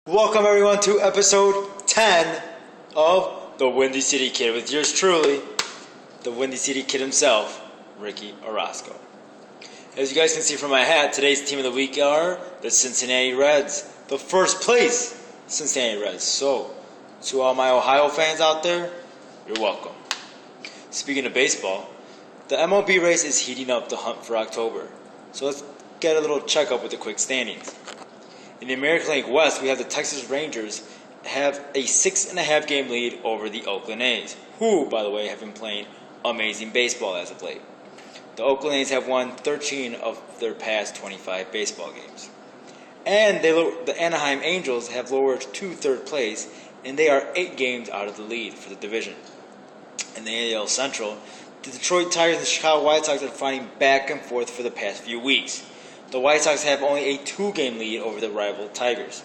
Welcome everyone to episode 10 of the Windy City Kid with yours truly, the Windy City Kid himself, Ricky Orozco. As you guys can see from my hat, today's team of the week are the Cincinnati Reds, the first place Cincinnati Reds. So, to all my Ohio fans out there, you're welcome. Speaking of baseball, the MLB race is heating up the hunt for October. So let's get a little checkup with the quick standings. In the American League West, we have the Texas Rangers have a 6.5 game lead over the Oakland A's, who, by the way, have been playing amazing baseball as of late. The Oakland A's have won 13 of their past 25 baseball games. And the Anaheim Angels have lowered to third place, and they are 8 games out of the lead for the division. In the AL Central, the Detroit Tigers and the Chicago White Sox are fighting back and forth for the past few weeks. The White Sox have only a 2-game lead over the rival Tigers.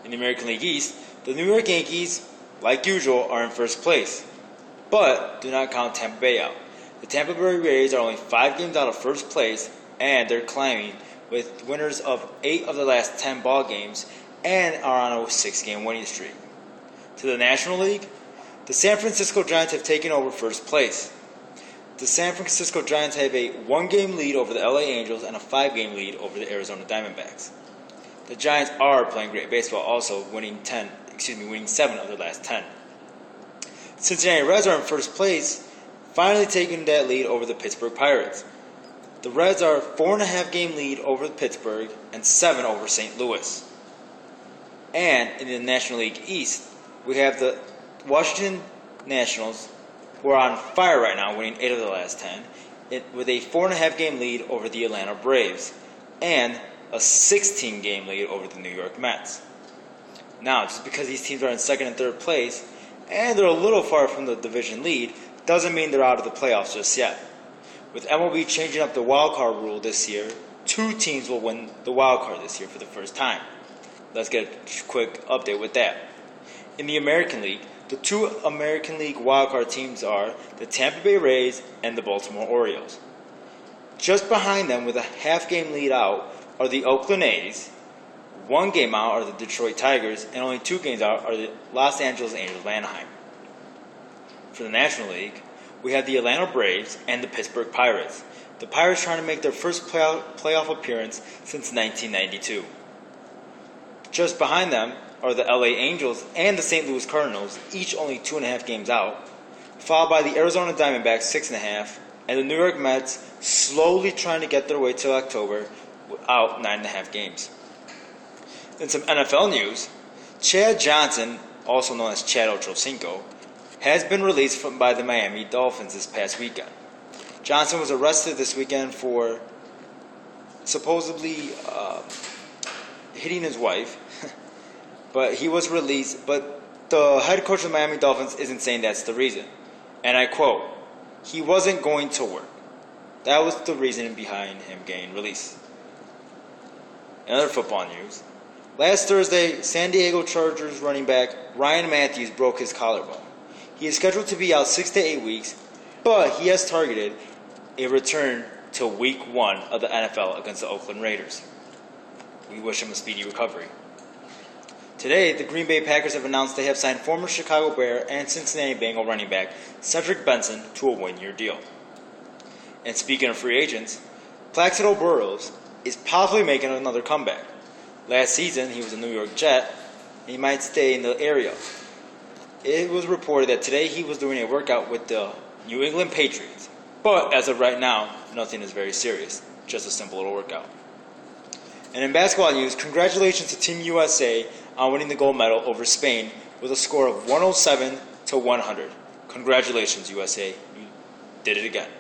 In the American League East, the New York Yankees, like usual, are in first place, but do not count Tampa Bay out. The Tampa Bay Rays are only 5 games out of first place, and they're climbing with winners of 8 of the last 10 ball games and are on a 6-game winning streak. To the National League, the San Francisco Giants have taken over first place. The San Francisco Giants have a 1-game lead over the LA Angels and a 5-game lead over the Arizona Diamondbacks. The Giants are playing great baseball, also winning 7 of their last 10. Cincinnati Reds are in first place, finally taking that lead over the Pittsburgh Pirates. The Reds are a 4.5-game lead over Pittsburgh and 7 over St. Louis. And in the National League East, we have the Washington Nationals, who are on fire right now, winning 8 of the last 10, with a 4.5-game lead over the Atlanta Braves and a 16-game lead over the New York Mets. Now, just because these teams are in second and third place, and they're a little far from the division lead, doesn't mean they're out of the playoffs just yet. With MLB changing up the wild card rule this year, 2 teams will win the wild card this year for the first time. Let's get a quick update with that. In the American League, the 2 American League wildcard teams are the Tampa Bay Rays and the Baltimore Orioles. Just behind them, with a half-game lead out, are the Oakland A's. 1 game out are the Detroit Tigers, and only 2 games out are the Los Angeles Angels of Anaheim. For the National League, we have the Atlanta Braves and the Pittsburgh Pirates. The Pirates trying to make their first playoff appearance since 1992. Just behind them are the LA Angels and the St. Louis Cardinals, each only 2.5 games out, followed by the Arizona Diamondbacks 6.5, and the New York Mets slowly trying to get their way till October without 9.5 games. In some NFL news, Chad Johnson, also known as Chad Ochocinco, has been released by the Miami Dolphins this past weekend. Johnson was arrested this weekend for supposedly hitting his wife. But he was released, but the head coach of the Miami Dolphins isn't saying that's the reason. And I quote, "He wasn't going to work." That was the reason behind him getting released. In other football news, last Thursday, San Diego Chargers running back Ryan Matthews broke his collarbone. He is scheduled to be out 6 to 8 weeks, but he has targeted a return to Week 1 of the NFL against the Oakland Raiders. We wish him a speedy recovery. Today, the Green Bay Packers have announced they have signed former Chicago Bear and Cincinnati Bengal running back Cedric Benson to a 1-year deal. And speaking of free agents, Plaxico Burress is possibly making another comeback. Last season, he was a New York Jet, and he might stay in the area. It was reported that today he was doing a workout with the New England Patriots. But as of right now, nothing is very serious, just a simple little workout. And in basketball news, congratulations to Team USA on winning the gold medal over Spain with a score of 107 to 100. Congratulations, USA. You did it again.